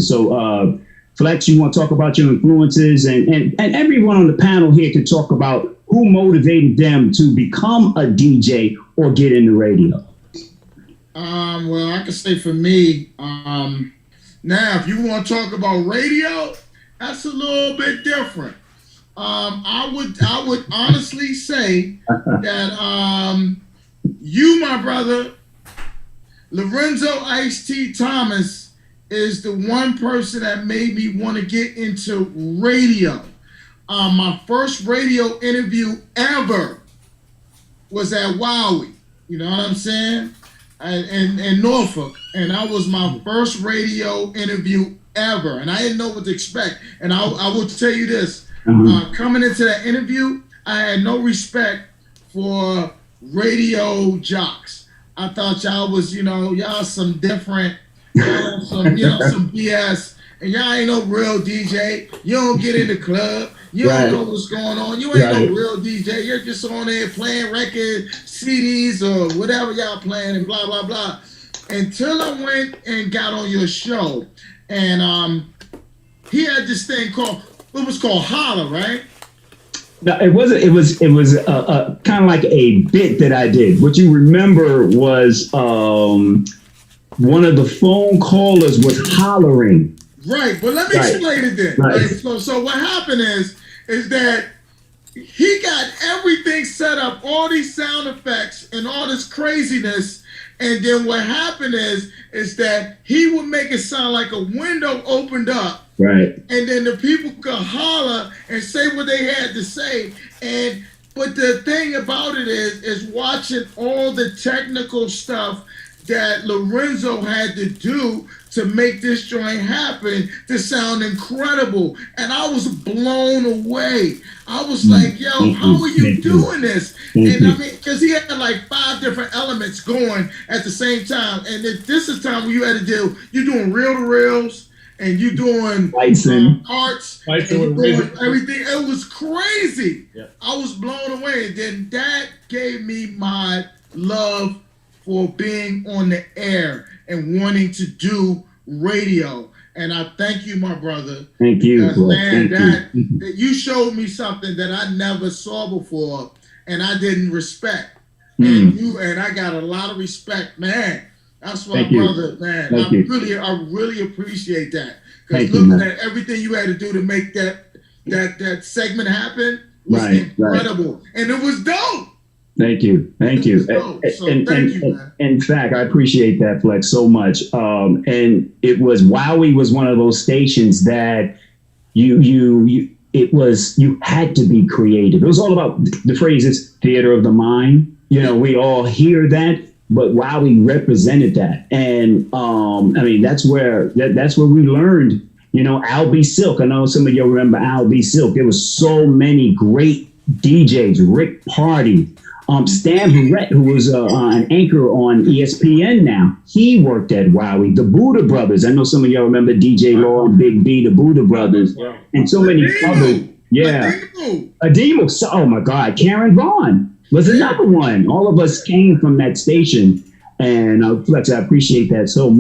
So, Flex, you want to talk about your influences, and everyone on the panel here can talk about who motivated them to become a DJ or get into radio. Well, I can say for me, now if you want to talk about radio, that's a little bit different. I would honestly say that you, my brother, Lorenzo Ice-T Thomas, is the one person that made me want to get into radio. My first radio interview ever was at Wowie. You know what I'm saying? In Norfolk. And that was my first radio interview ever. And I didn't know what to expect. And I will tell you this. Coming into that interview, I had no respect for radio jocks. I thought y'all was, y'all some different, some BS. And y'all ain't no real DJ. You don't get in the club. You don't know what's going on. You ain't no real DJ. You're just on there playing record CDs or whatever y'all playing and blah, blah, blah. Until I went and got on your show. And he had this thing called, it was called Holla, right? No, it wasn't. It was kind of like a bit that I did. What you remember was one of the phone callers was hollering. Right, but let me explain it then. Right. So what happened is that he got everything set up, all these sound effects and all this craziness, and then what happened is that he would make it sound like a window opened up. Right. And then the people could holler and say what they had to say. But the thing about it is watching all the technical stuff that Lorenzo had to do to make this joint happen to sound incredible. And I was blown away. I was like, yo, how are you doing this? And I mean, because he had like 5 different elements going at the same time. And this is time when you had to do, you're doing reel-to-reels, and you doing parts, and you doing everything. It was crazy. Yeah. I was blown away. And then that gave me my love for being on the air and wanting to do radio. And I thank you, my brother. Thank you. Man, that you showed me something that I never saw before and I didn't respect. And I got a lot of respect, man. That's my brother, man. I really appreciate that. Because looking at everything you had to do to make that segment happen was incredible. And it was dope. Thank you. Thank you, man. In fact, I appreciate that, Flex, so much. And it was Wowie was one of those stations that you had to be creative. It was all about the phrases theater of the mind. We all hear that, but Wowie represented that. And I mean, that's where we learned, Al B. Silk. I know some of you remember Al B. Silk. There was so many great DJs, Rick Party, Stan Barrett, who was an anchor on ESPN now. He worked at Wowie. The Buddha Brothers. I know some of y'all remember DJ Law and Big B, the Buddha Brothers. And so many others. Yeah. Ademo. Oh, my God. Karen Vaughn was another one. All of us came from that station. And Flex, I appreciate that so much.